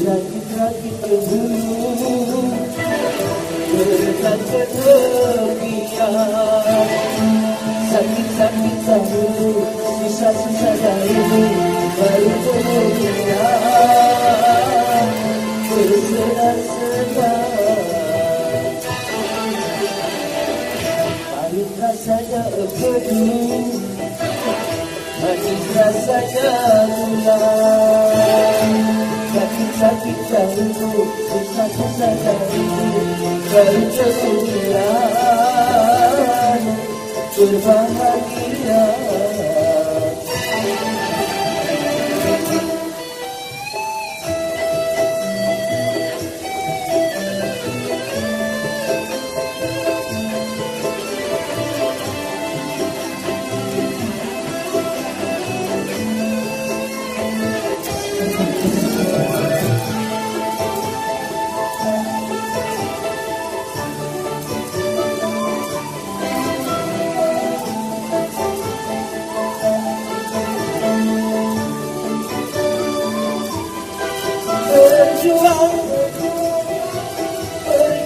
Rakit-rakit berbulu berdekat berlebihan, sakit-sakit dahulu, susah-susah dahulu, baru kemudian bersenang-senang. Pahit rasanya penuh, manis rasanya gula. Sakit-sakit dahulu, susah-susah dahulu, baru kemudian berbahagia.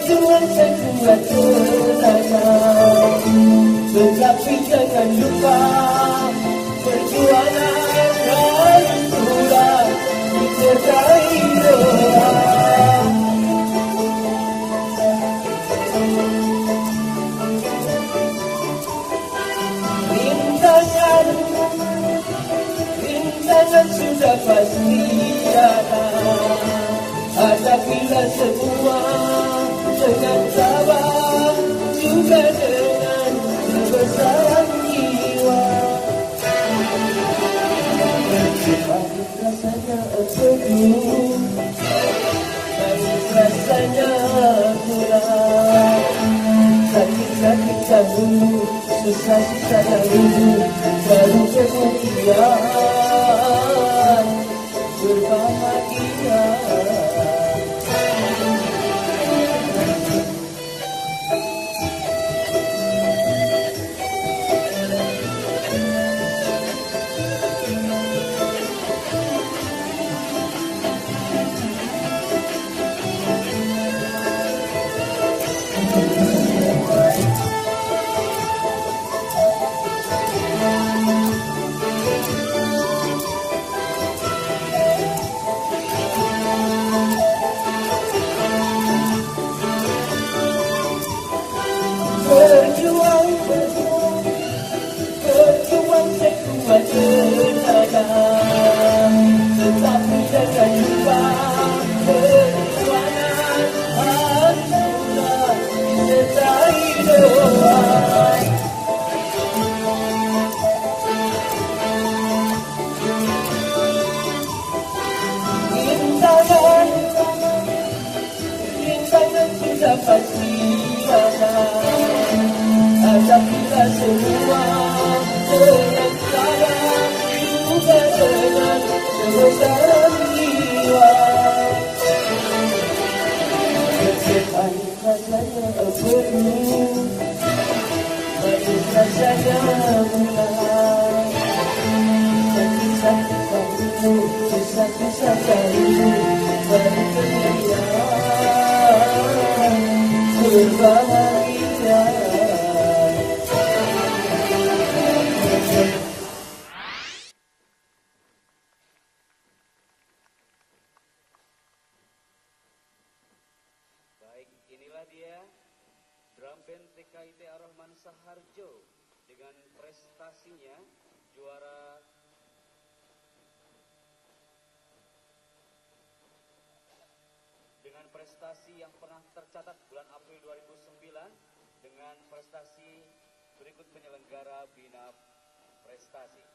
Berjuang sekuat tenaga, tetapi jangan lupa perjuangan harus pula disertai doa. Rintangan sudah pasti ada, hadapilah semua dengan sabar, juga dengan kebesaran jiwa. Pahit rasanya penuh, manis rasanya pula. Sakit-sakit dahulu, susah-susah dahulu, baru kemudian berbahagia. Berjuang sekuat tenaga, tetapi jangan lupa perjuangan harus pula disertai doa. Rintangan sudah pasti ada, hadapilah semua dengan sabar, juga dengan kebesaran jiwa. Pahit rasanya penuh, manis rasanya gula. Sakit-sakit dahulu, susah-susah dahulu, baru kemudian berbahagia. Baik, inilah dia drum band TKIT Ar-Rahman Saharjo dengan prestasinya juara dengan prestasi yang pernah tercatat bulan April 2009 dengan prestasi berikut penyelenggara Bina Prestasi.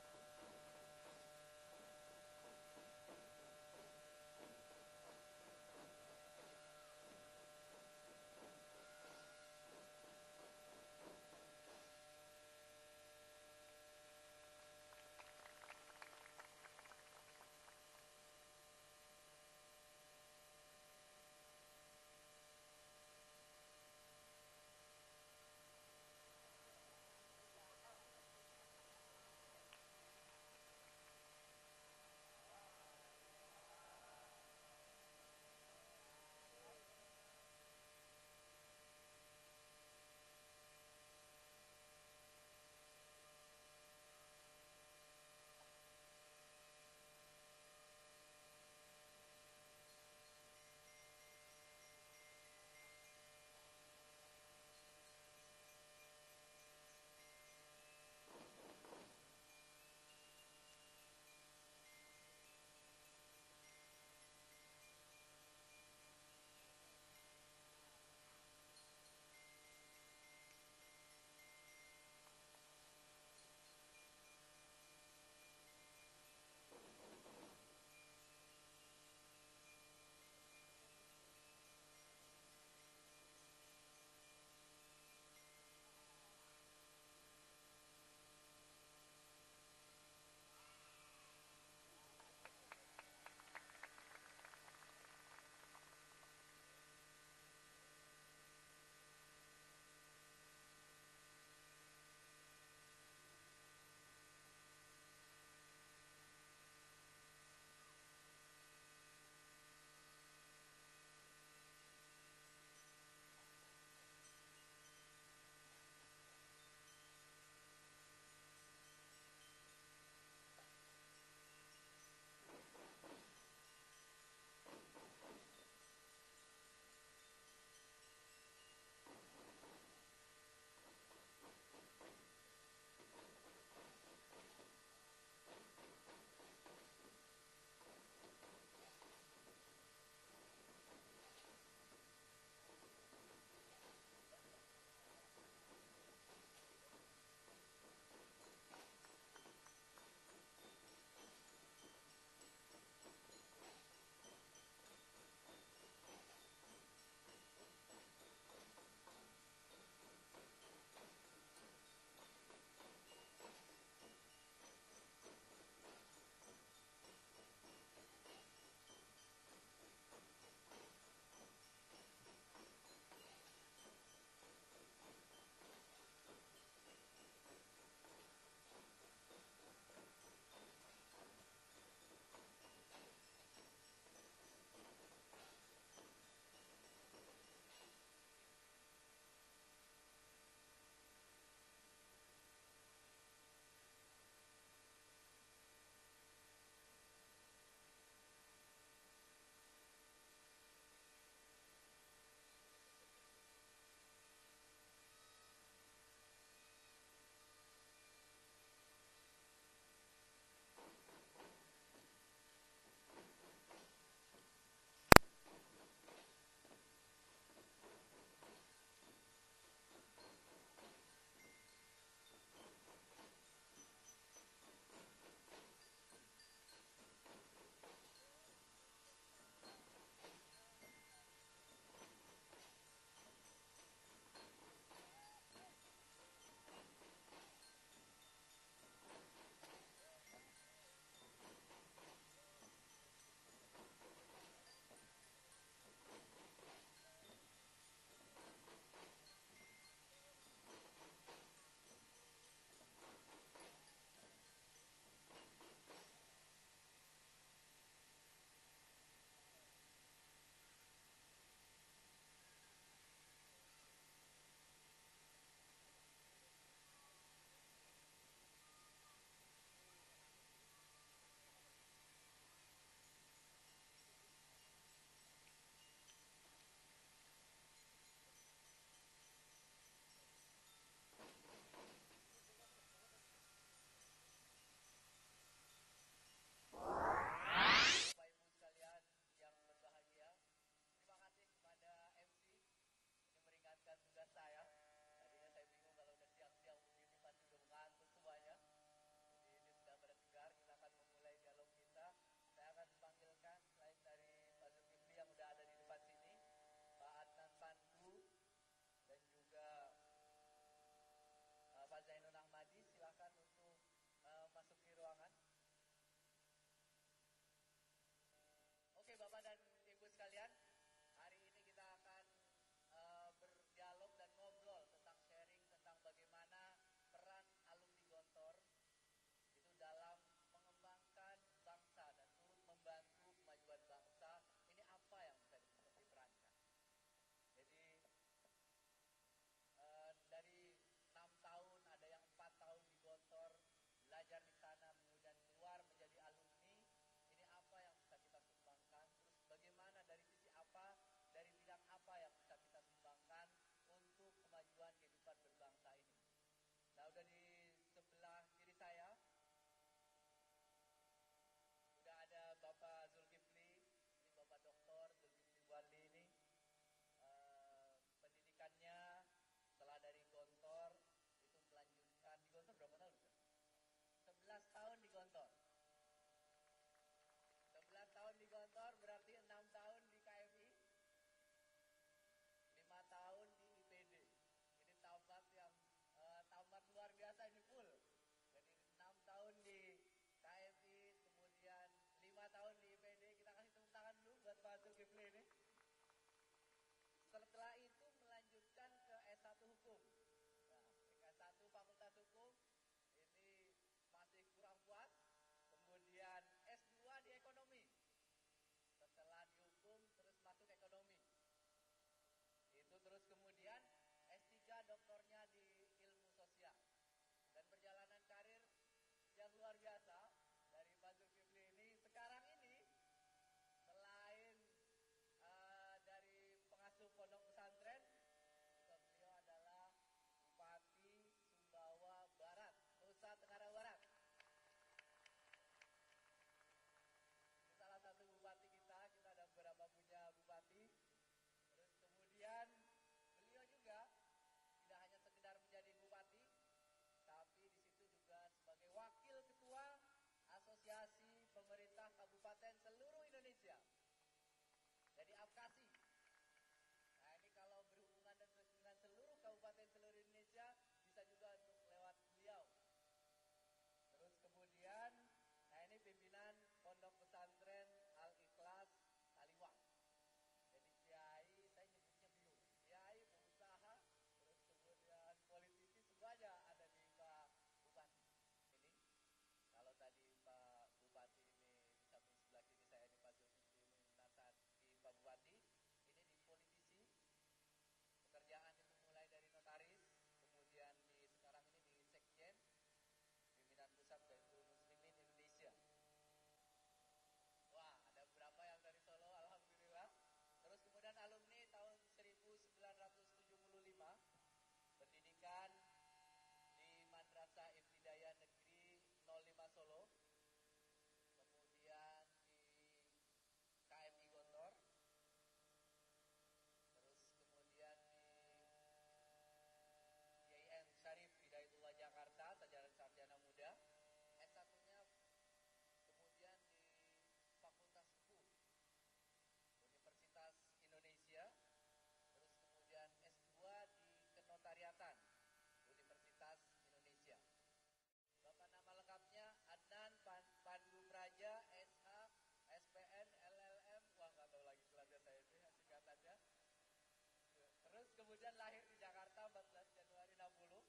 kemudian lahir di Jakarta 14 Januari 60,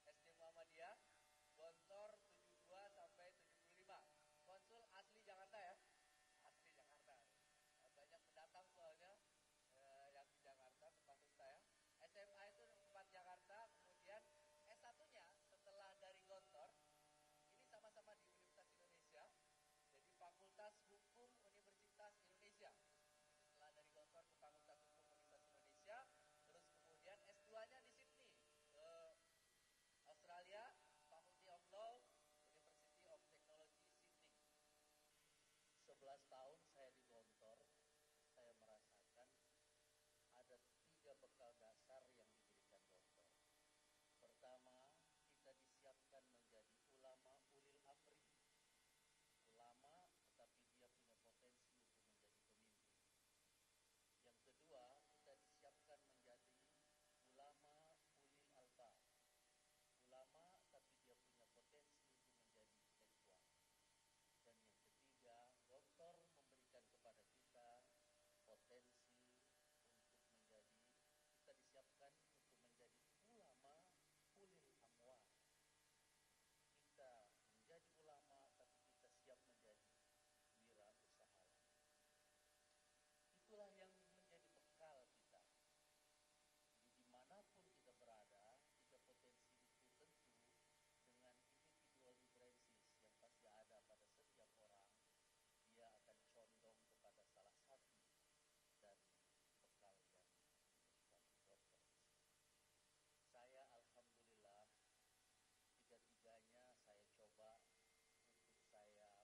SD Muhammadiyah, Gontor 72 sampai 75. Konsul asli Jakarta ya, asli Jakarta. Banyak pendatang soalnya yang di Jakarta tempat saya. SMA itu tempat Jakarta, kemudian S1-nya setelah dari Gontor, ini sama-sama di Universitas Indonesia, jadi Fakultas Hukum Universitas Indonesia. Setelah dari Gontor ke Fakultas Hukum Universitas Indonesia, terus kemudian S2-nya di Sydney, ke Australia, Faculty of Law, University of Technology Sydney. 11 tahun saya di Gontor, saya merasakan ada 3 bekal dasar yang diberikan Gontor. Pertama, kita disiapkan menjadi ulama ulil amri. Ulama, tetapi dia punya potensi untuk menjadi pemimpin. Yang kedua, kita disiapkan menjadi ulama ulil albab. Ulama, tapi dia punya potensi untuk menjadi intelektual. Dan yang ketiga, Gontor memberikan kepada kita potensi untuk menjadi, kita disiapkan untuk menjadi ulama ulil amwal. Kita menjadi ulama, tapi kita siap menjadi wirausahawan. Itulah yang menjadi bekal kita. Jadi dimanapun kita berada, 3 potensi itu tentu dengan individual differences yang pasti ada pada setiap orang, dia akan condong kepada salah satu dari bekal yang diberikan Gontor. Saya alhamdulillah 3-tiganya saya coba untuk saya maksimalkan.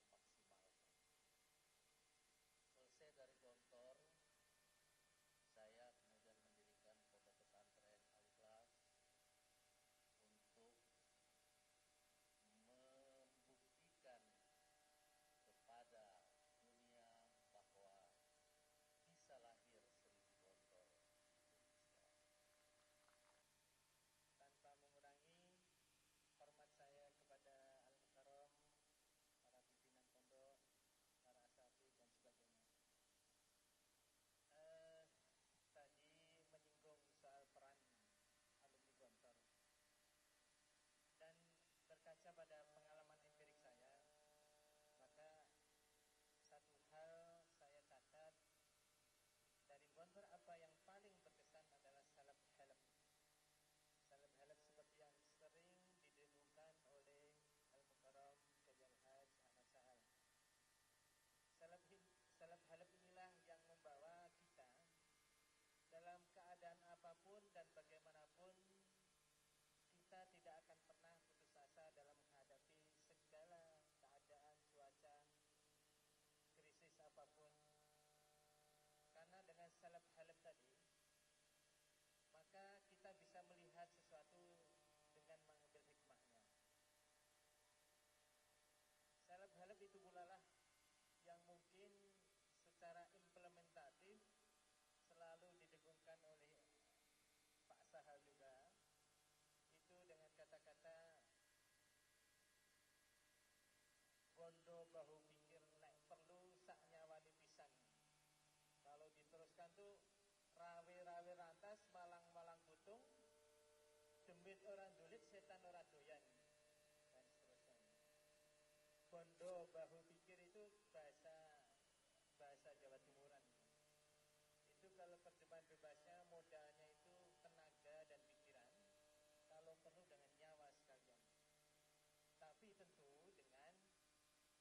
Selesai dari Gontor, saya kemudian mendirikan pondok pesantren Al-Ikhlas untuk membuktikan kepada dunia bahwa bisa lahir 1000 Gontor. Tanpa mengurangi hormat saya kepada Al-Mukarram, para pimpinan pondok, para asatidz dan sebagainya. Tadi menyinggung soal peran alumni Gontor, dan berkaca pada pengalaman empirik saya, maka satu hal saya catat dari Gontor, apa yang paling berkesan adalah salaf halaf. Salaf halaf seperti yang sering didengungkan oleh Al-Mukarram Kiai Al-Hajj Ahmad Sahal. Salaf halaf inilah yang membawa kita dalam keadaan apapun dan bagaimanapun, kita tidak akan pernah putus asa dalam menghadapi segala keadaan cuaca, krisis apapun. Karena dengan salaf halaf tadi, maka kita bisa melihat sesuatu dengan mengambil hikmahnya. Salaf halaf itu pula lah yang mungkin secara implementatif selalu didengungkan oleh Pak Sahal juga, itu dengan kata-kata bondo bahu pikir nek perlu sak nyawani pisan. Kalau diteruskan tuh rawe-rawe rantas, malang-malang butung, demit orang dulit, setan orang doyan, dan seterusnya. Bondo bahu pikir itu bahasa Jawa Timuran. Itu kalau terjemahan bebasnya, modalnya itu tenaga dan pikiran, kalau perlu dengan nyawa sekalian. Tapi tentu dengan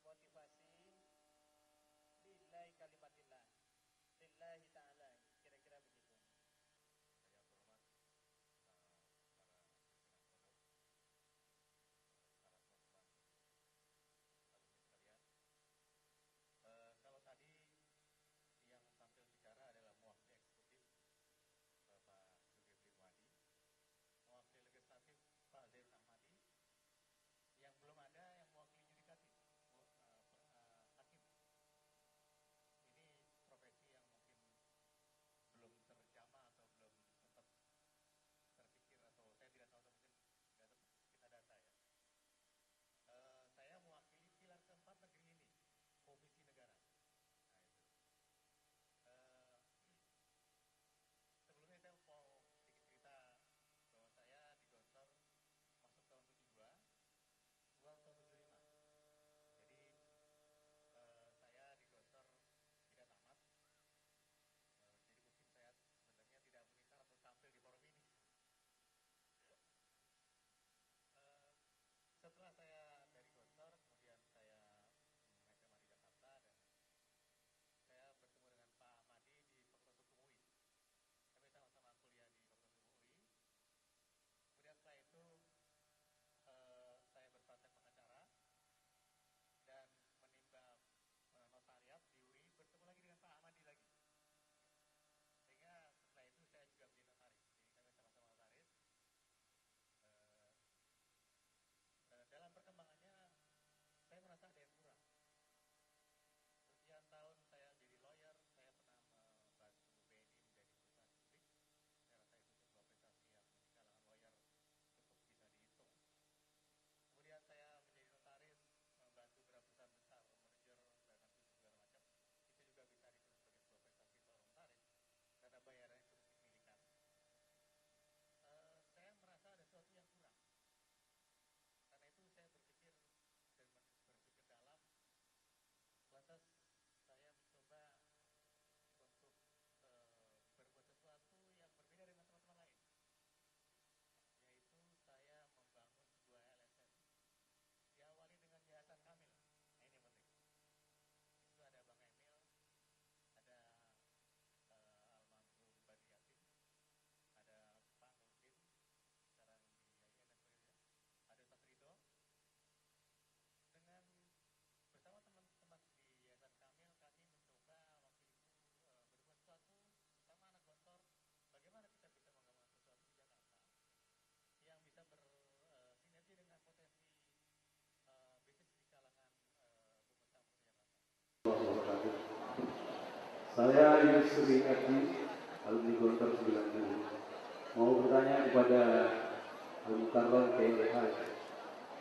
motivasi lillahi kalimatillah, lillahi ta'ala, kira-kira begitu. Saya hormat para pimpinan pondok, para teman-teman alumni sekalian. Kalau tadi yang tampil bicara adalah mewakili eksekutif Bapak Zulkifli Muadi, mewakili legislatif Pak Zainul Ahmadi, yang belum ada yang mewakili yudikatif Saya Yusri Adi, alumni Gontor 90. Mau bertanya kepada Al-Mukarram KLH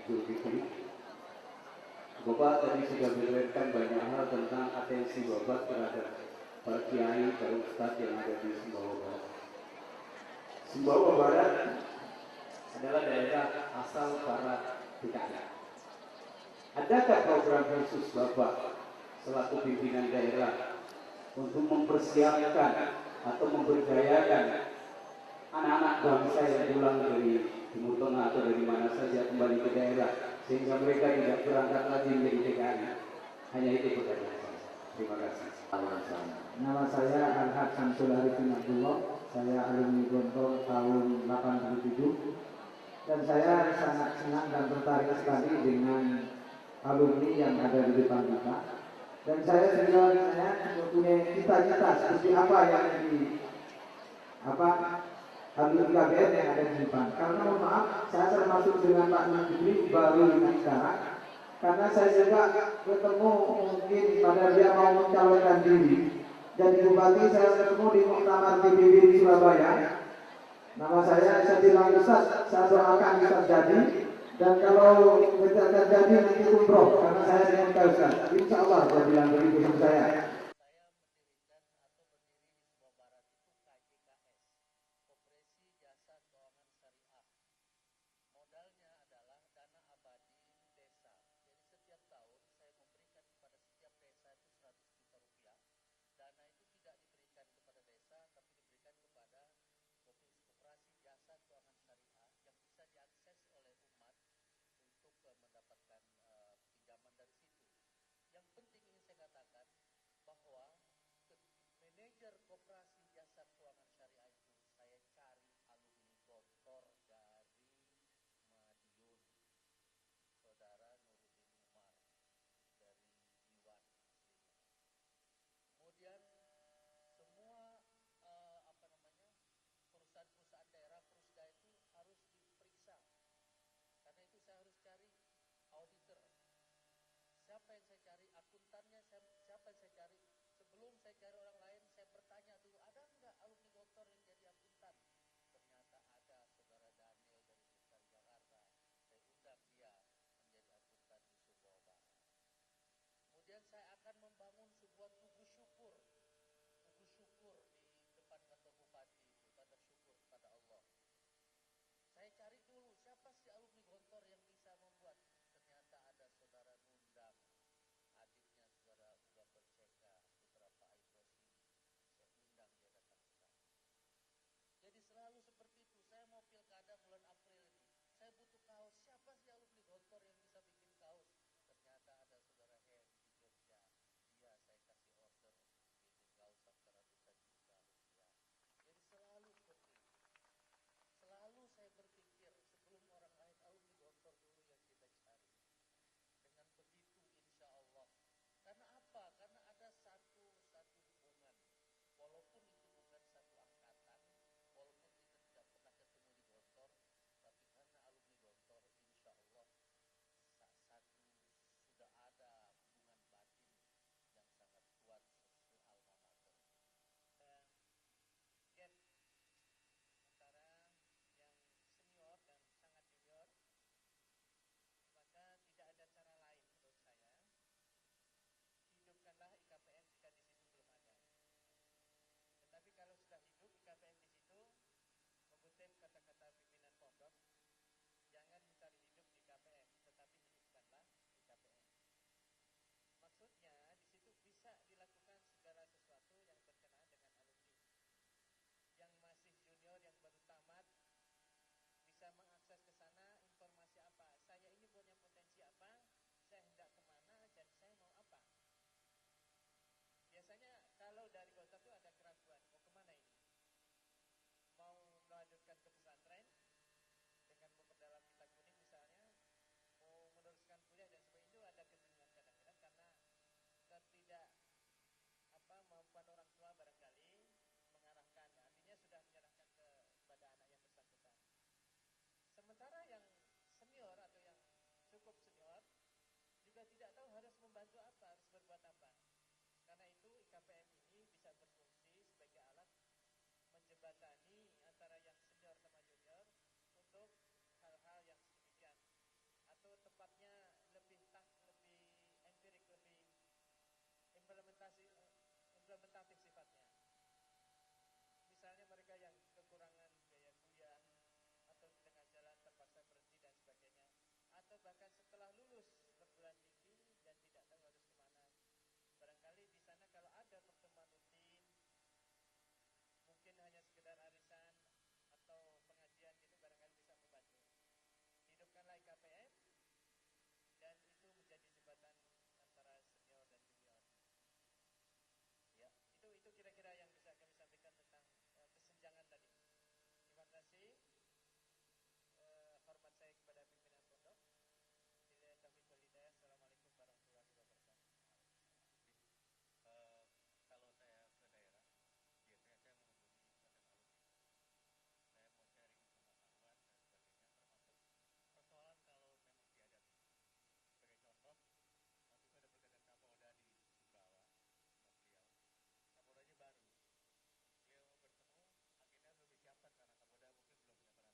Zulkifli. Bapak tadi sudah memberikan banyak hal tentang atensi Bapak terhadap para kiai, para ustadz yang ada di Sumbawa Barat. Sumbawa Barat adalah daerah asal para PKI. Adakah program khusus Bapak selaku pimpinan daerah untuk mempersiapkan atau memberdayakan anak-anak bangsa yang pulang dari Timur Tengah atau dari mana saja kembali ke daerah sehingga mereka tidak berangkat lagi menjadi PKI? Hanya itu pertanyaan saya. Terima kasih. Nama saya Al-Haq Samsul Arifin Abdullah. Saya alumni Gontor tahun 87 dan saya sangat senang dan tertarik sekali dengan alumni yang ada di depan kita. Dan saya sebenarnya mempunyai cita-cita seperti apa yang alumni KBN yang ada di depan. Karena mohon maaf, saya termasuk dengan Pak Menteri baru ini sekarang. Karena saya juga ketemu mungkin pada dia mau mencalonkan diri jadi bupati, saya ketemu di muktamar PBB di Surabaya. Nama saya bilang Ustaz, saya doakan Ustaz jadi. Dan kalau tidak terjadi nanti umroh karena saya dengan kau Ustaz. Insya Allah saya bilang begitu sama saya. Manajer Koperasi Jasa Keuangan Syariah itu saya cari alumni Gontor dari Madiun, saudara Nuruddin Umar dari Iwan aslinya. Kemudian semua perusahaan-perusahaan daerah Prusda itu harus diperiksa. Karena itu saya harus cari auditor. Siapa yang saya cari? Akuntannya siapa yang saya cari? Sebelum saya cari orang lain, saya bertanya dulu, ada nggak alumni Gontor yang jadi akuntan? Ternyata ada, saudara Daniel dari Sekitar Jakarta. Saya undang dia menjadi akuntan di Sumbawa Barat. Kemudian saya akan membangun sebuah tugu syukur di depan kantor bupati itu, tanda syukur kepada Allah. Saya cari dulu siapa sih alumni Gontor yang bisa membuat. Ternyata ada saudara Nundang, adiknya saudara Uga Perceka, putra Pak Aitrosi. Saya undang dia datang ke sana. Jadi selalu seperti itu. Saya mau pilkada bulan April ini. Saya butuh kaos. Siapa sih alumni Gontor yang bisa bikin kaos? Ternyata ada saudara Hen di Jogja. Dia saya kasih order bikin kaos sampai ratusan juta rupiah. Jadi selalu seperti itu. Selalu saya berpikir sebelum orang lain alumni Gontor dulu yang kita cari. Dengan begitu insya Allah. Karena apa? Karena ada satu hubungan. Walaupun itu bukan satu angkatan, walaupun kita tidak pernah ketemu di Gontor, tapi karena alumni Gontor insya Allah sudah ada hubungan batin yang sangat kuat sesuai alma mater. Gap antara yang senior dan sangat junior, maka tidak ada cara lain menurut saya. Hidupkanlah IKPM jika di situ belum ada. Tetapi kalau sudah hidup IKPM di situ, mengutip kata-kata pimpinan pondok, jangan mencari hidup di KPM, tetapi hidupkanlah IKPM. Maksudnya di situ bisa dilakukan segala sesuatu yang berkenaan dengan alumni. Yang masih junior, yang baru tamat, bisa mengakses ke sana informasi apa. Saya ini punya potensi apa, saya hendak kemana, dan saya mau apa. Biasanya kalau dari Gontor itu ada keraguan, mau kemana ini? Mau melanjutkan ke pesantren dengan memperdalam kitab kuning misalnya, mau meneruskan kuliah dan sebagainya, itu ada kebingungan kadang-kadang karena kemampuan orang tua barangkali mengarahkan, artinya sudah menyerahkan kepada anak yang bersangkutan. Sementara yang senior atau yang cukup senior juga tidak tahu harus membantu apa, harus berbuat apa. Karena itu IKPM ini bisa menjembatani antara yang senior sama junior untuk hal-hal yang sedemikian, atau tepatnya lebih empirik, lebih implementatif sifatnya. Misalnya mereka yang kekurangan biaya kuliah atau di tengah jalan terpaksa berhenti dan sebagainya, atau bahkan setelah lulus perguruan tinggi dan tidak tahu harus kemana. Barangkali di sana kalau ada pertemuan rutin, mungkin hanya sekedar arisan atau pengajian gitu, barangkali bisa membantu. Hidupkanlah IKPM dan itu menjadi jembatan antara senior dan junior. Ya, itu kira-kira yang bisa kami sampaikan tentang kesenjangan tadi. Terima kasih. Hormat saya kepada pimpinan pondok. Billahi taufiq wal hidayah. Assalamualaikum warahmatullahi wabarakatuh. Kalau saya ke daerah, biasanya saya menghubungi badan alumni. Saya mau sharing pengetahuan dan sebagainya, termasuk persoalan kalau memang dihadapi. Sebagai contoh, waktu itu ada perdagangan Kapolda di Sumbawa sama beliau. Kapoldanya baru. Beliau bertemu, akhirnya belum disiapkan karena Kapolda mungkin belum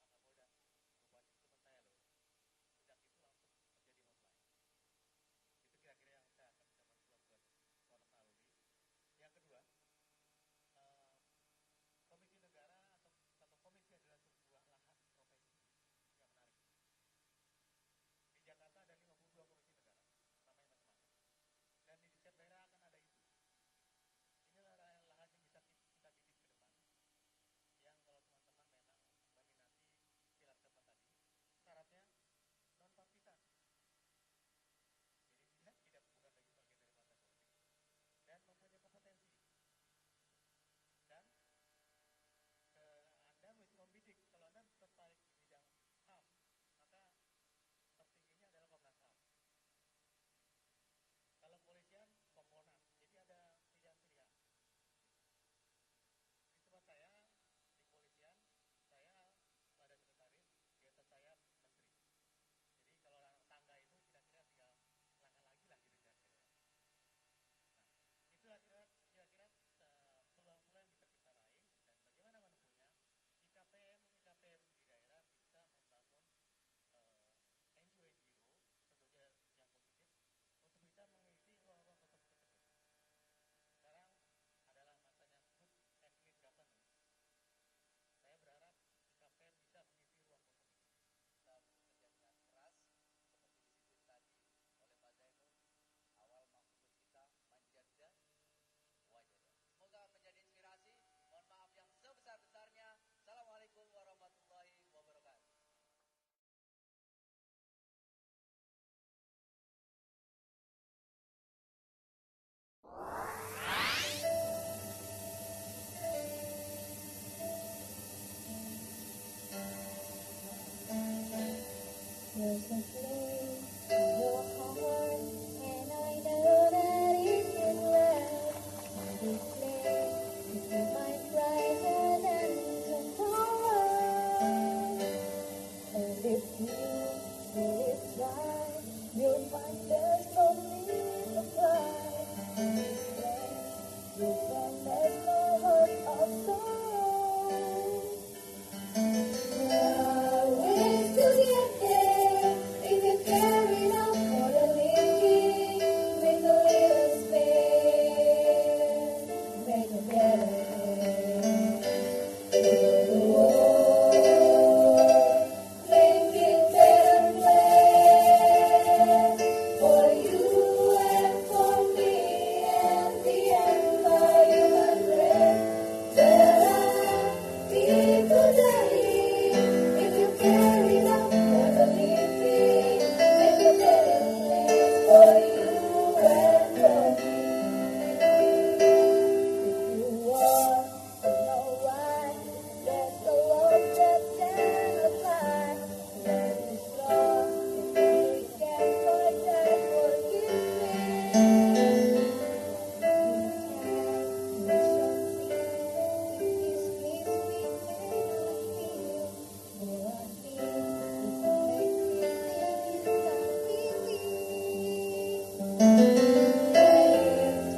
punya perhatian. Saya bilang, Pak Kapolda, perubahan itu teman saya loh. Sejak itu langsung menjadi online. Itu kira-kira yang saya akan bisa mensuap buat pondok alumni. Yang kedua, komisi negara atau komisi adalah sebuah lahan profesi yang menarik. Di Jakarta ada 52 komisi negara, namanya macam-macam. Dan di setiap daerah akan ada itu. Inilah lahan yang bisa kita bidik ke depan. Yang kalau teman-teman memang meminati pilar keempat tadi, syaratnya non partisan. Jadi dia bukan lagi bagian dari partai politik dan mempunyai kompetensi. Dan Anda mesti membidik. Kalau Anda tertarik di bidang HAM, maka tertingginya adalah Komnas HAM. Kalau kepolisian, Kompolnas. Jadi ada pilihan-pilihan. Di tempat saya, di kepolisian, saya ada sekretaris, di atas saya menteri. Jadi kalau tangga itu kira-kira tinggal langkah lagi lah gitu kira-kira. Nah, itulah kira-kira peluang-peluang yang bisa kita raih dan bagaimana menempuhnya. IKPM di daerah bisa membangun NGO tentunya yang positif untuk bisa mengisi ruang-ruang kosong tersebut. Sekarang adalah masanya good and clean governance. Saya berharap IKPM bisa mengisi ruang kosong itu. Kita bekerja dengan keras seperti disiplin tadi oleh Pak Zainul. Awal maksud kita manjada wajada. Semoga menjadi inspirasi. Mohon maaf yang sebesar-besarnya. Assalamualaikum warahmatullahi wabarakatuh. There's a flame in your heart, and I know that it can last. And this flame is so much brighter than tomorrow. And if you feel it's right, you'll find there's no need to cry. And this flame, you can let no hurt of sorrow. Ways to get there, if you care enough for the living, make a little space, make a better place. The world, make it better place for you and for me and the entire human race. There are people dying. If you care enough for the living, make a better place for you and for me. If you want to know why, there's a love that can apply. Love is strong, it can forget, forgive me.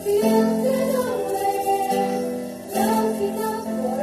Feels good always, love enough for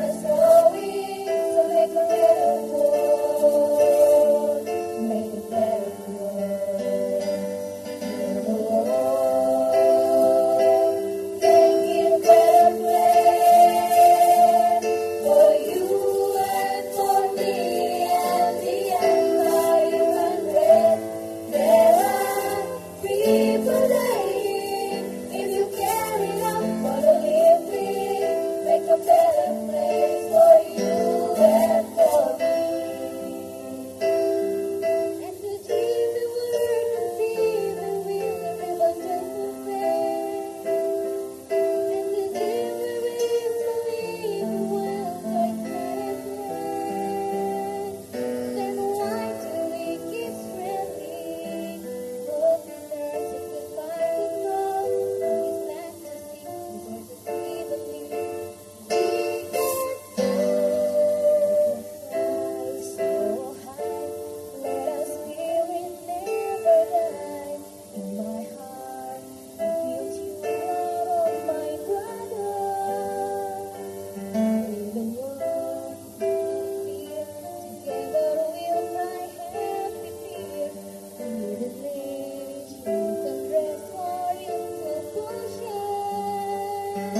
We'll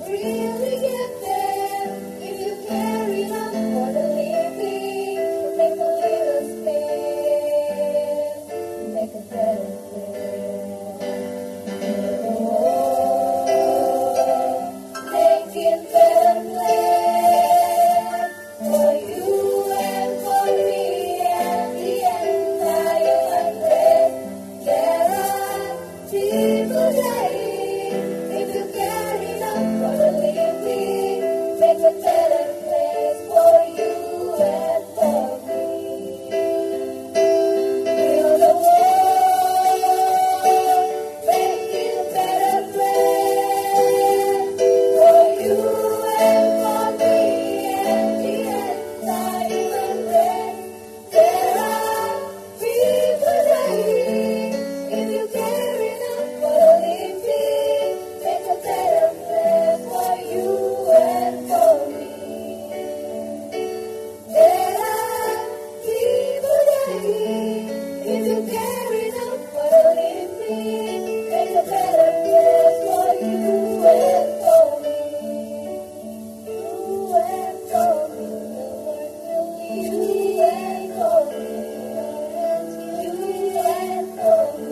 really get there if you care enough for the living. Make a little space, make a better place. Make it better place for you and for me and the entire race. There are people dying. If you care enough for the living, make a better place for you and for me. Build a wall, make it a better place for you and for me and the entire race. There are people dying. If you care enough for the living, make a better place for you and for me. There are people dying. If you care enough for the living, make a better place for you and for me. You and for me, you and for me, you and for me,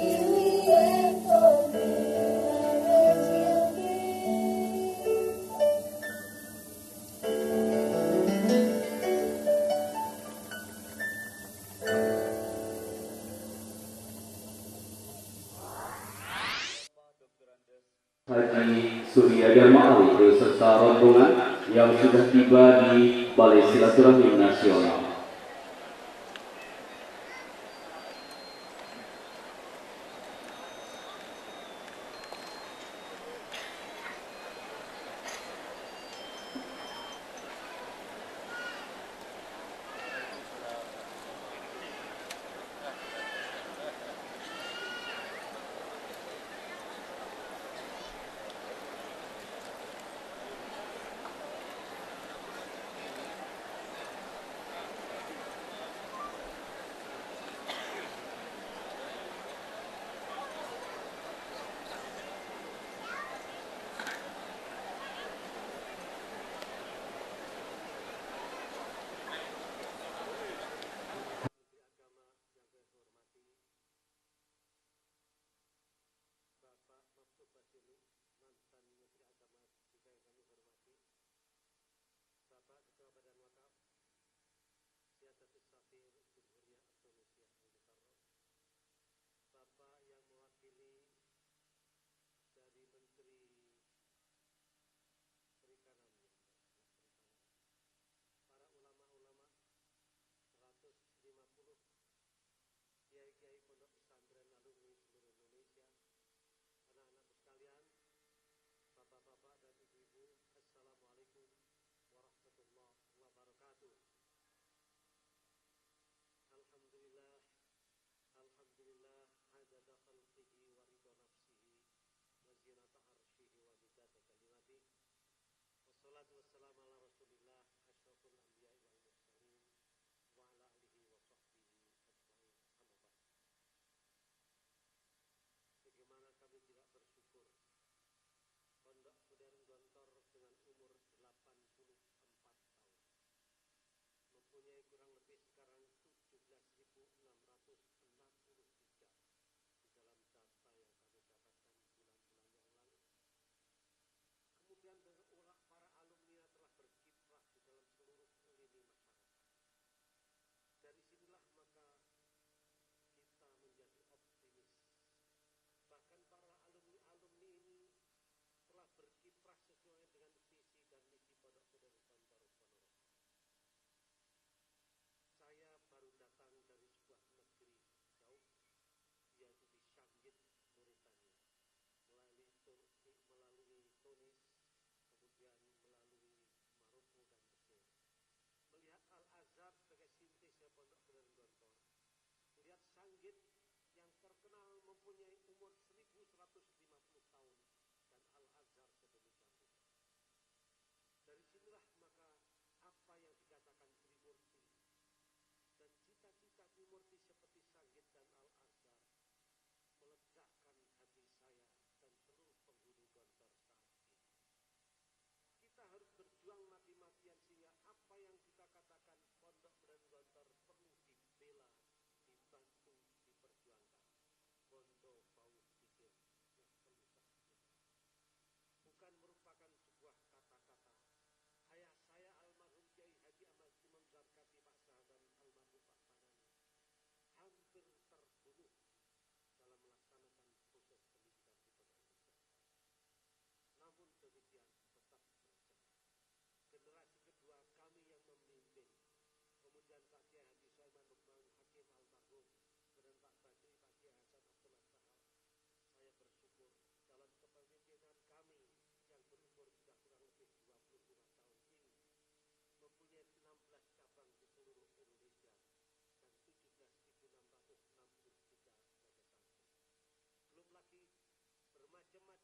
you and for me, Haji Surya Dharma Ali beserta rombongan yang sudah tiba di Balai Silaturahmi Nasional.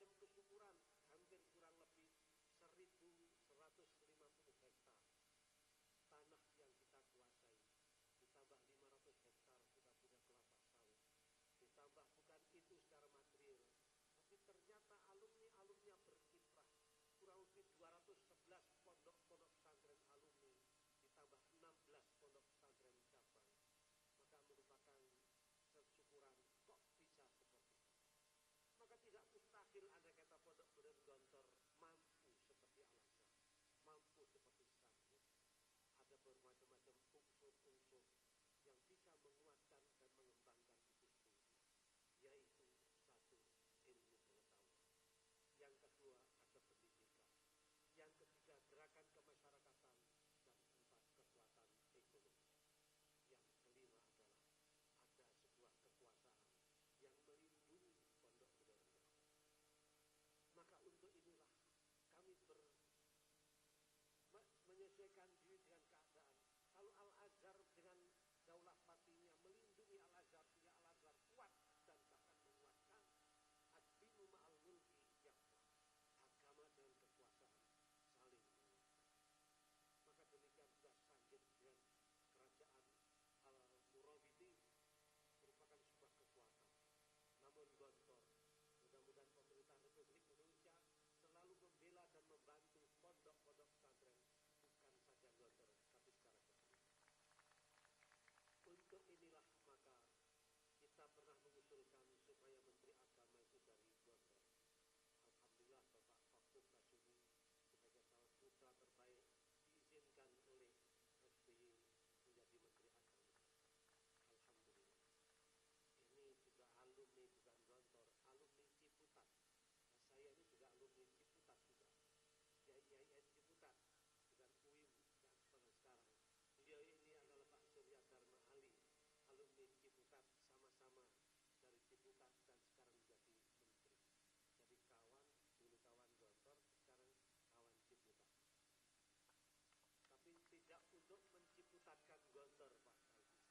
macam kesyukuran, hampir kurang lebih 1.150 hektar tanah yang kita kuasai, ditambah 500 hektar kita punya kelapa sawit, ditambah bukan itu secara material, tapi ternyata alumni-alumni berkiprah, kurang lebih 211 pondok-pondok pesantren alumni, ditambah 16 pondok pesantren cabang, maka merupakan kesyukuran kok bisa seperti itu. Maka tidak mustahil ada kata pondok Pesantren Gontor mampu seperti Al-Azhar, mampu seperti Sanggup. Ada bermacam-macam unsur-unsur yang bisa menguatkan dan mengembangkan itu studi, yaitu satu, ilmu pengetahuan, yang kedua ada pendidikan, yang ketiga gerakan kemasyarakatan, dan empat kekuatan ekonomi. Yang kelima adalah ada sebuah kekuasaan yang melindungi pondok pesantren. Maka untuk inilah kami menyesuaikan diri dengan keadaan. Kalau Al-Azhar dengan daulah Fatimiyah melindungi Al-Azhar, punya Al-Azhar kuat dan bahkan menguatkan, ad-dinu ma'al mulki yaqwa, agama dan kekuasaan saling menguatkan. Maka demikian juga Sangit dengan kerajaan Al-Murabiti merupakan sebuah kekuatan. Namun Gontor, mudah-mudahan pemerintah Republik Indonesia selalu membela dan membantu pondok-pondok pesantren, bukan saja Gontor, tapi secara keseluruhan. Untuk inilah maka kita pernah mengusulkan supaya Menteri Agama itu dari Gontor. Alhamdulillah Bapak Fakub Kasumi sebagai salah putra terbaik diizinkan oleh SBY menjadi Menteri Agama. Alhamdulillah. Ini juga alumni bukan Gontor, alumni Ciputat. Nah, saya ini juga alumni Ciputat juga. IAIN Ciputat, bukan UIN yang sekarang. Beliau ini adalah Pak Surya Dharma Ali, alumni Ciputat, sama-sama dari Ciputat dan sekarang menjadi menteri. Jadi kawan, dulu kawan Gontor, sekarang kawan Ciputat. Tapi tidak untuk menciputatkan Gontor, Pak Alvisa.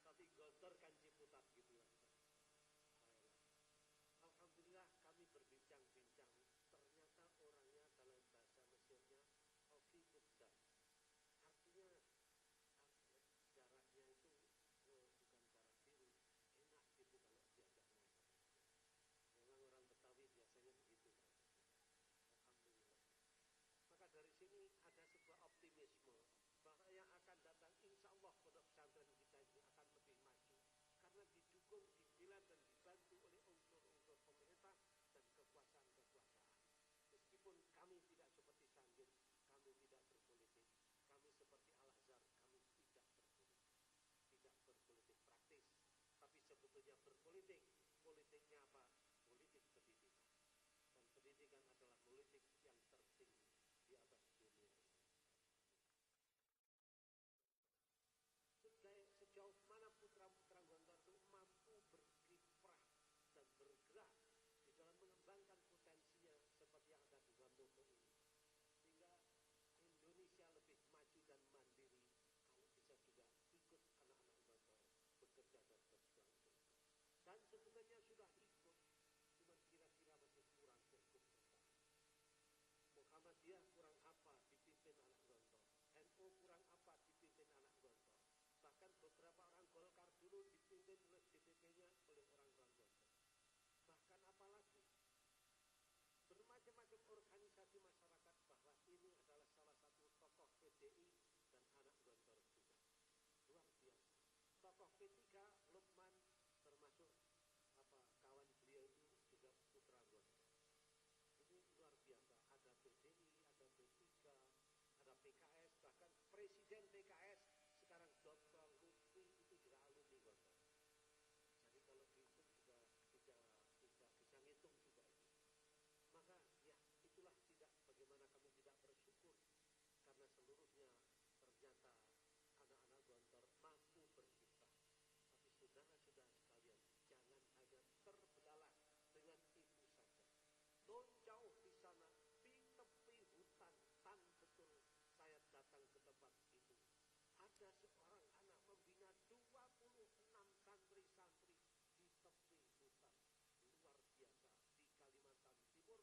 Tapi Gontor kan Ciputat gitu ya. Alhamdulillah kami berbincang-bincang, ternyata orangnya dalam bahasa Mesirnya Oki Muddan. Artinya jaraknya itu bukan jarak biru, enak gitu kalau diajak ngobrol. Memang orang Betawi biasanya begitu. Alhamdulillah. Maka dari sini ada sebuah optimisme bahwa yang akan datang insya Allah pondok pesantren kita ini akan lebih maju karena didukung, dibela dan dibantu oleh unsur-unsur pemerintah dan kekuasaan-kekuasaan. Meskipun kami tidak seperti Sangit, kami tidak berpolitik, kami seperti Al-Azhar, kami tidak berpolitik praktis, tapi sebetulnya berpolitik. Politiknya apa? Politik pendidikan. Dan pendidikan adalah politik yang tertinggi di atas dunia ini. Sejauh mana putra-putra Gontor itu mampu berkiprah dan bergerak di dalam mengembangkan potensinya seperti yang ada di Gontor ini, sehingga Indonesia lebih maju dan mandiri kalau bisa juga ikut anak-anak Gontor bekerja dan berjuang. Dan sebenarnya sudah ikut, cuma kira-kira masih kurang cukup. Muhammadiyah kurang apa dipimpin anak Gontor, NU kurang apa dipimpin anak Gontor. Bahkan beberapa orang Golkar dulu dipimpin oleh DPP-nya oleh orang-orang Gontor. Bahkan apalagi bermacam-macam organisasi masyarakat bahwa ini adalah salah satu tokoh PDI dan anak Gontor juga. Luar biasa. Tokoh P3 Lukman termasuk kawan beliau itu juga putra Gontor. Ini luar biasa. Ada PDI, ada P3, ada PKS, bahkan Presiden PKS sekarang Dr. Lutfi itu juga alumni Gontor. Jadi kalau dihitung juga tidak bisa ngitung juga itu. Maka ya itulah tidak bagaimana kami tidak bersyukur karena seluruhnya ternyata anak-anak Gontor mampu berkiprah. Tapi saudara-saudara sekalian, jangan hanya terbelalak dengan itu saja. Non jauh di sana, di tepi hutan, tan betul saya datang ke tempat itu. Ada seorang anak membina 26 santri-santri di tepi hutan. Luar biasa di Kalimantan Timur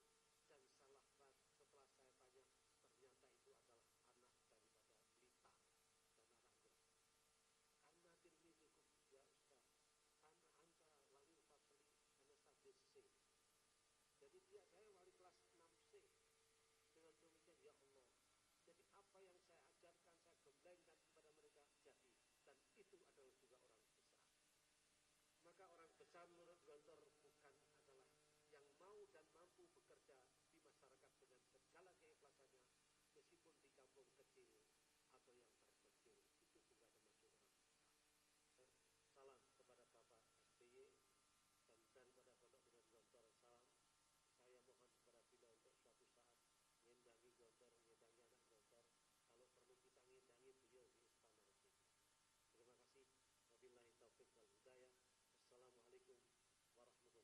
Saya menurut Gontor bukan adalah yang mau dan mampu bekerja di masyarakat dengan segala keikhlasannya, meskipun di kampung kecil atau yang terpencil, itu juga termasuk orang besar. Salam kepada Bapak SBY dan kepada Pondok Pesantren Gontor. Salam. Saya mohon kepada beliau untuk suatu saat ngendangi Gontor, ngendangi anak Gontor. Kalau perlu kita ngendangi beliau di istana itu. Terima kasih. Wabillahi taufiq wal hidayah. Assalamualaikum warahmatullahi wabarakatuh.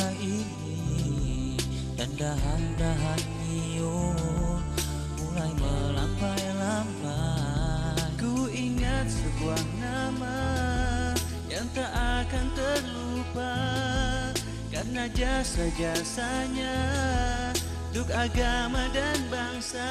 dunia ini dan dahan-dahan hiu mulai melambai-lambai. Ku ingat sebuah nama yang tak akan terlupa karena jasa-jasanya untuk agama dan bangsa.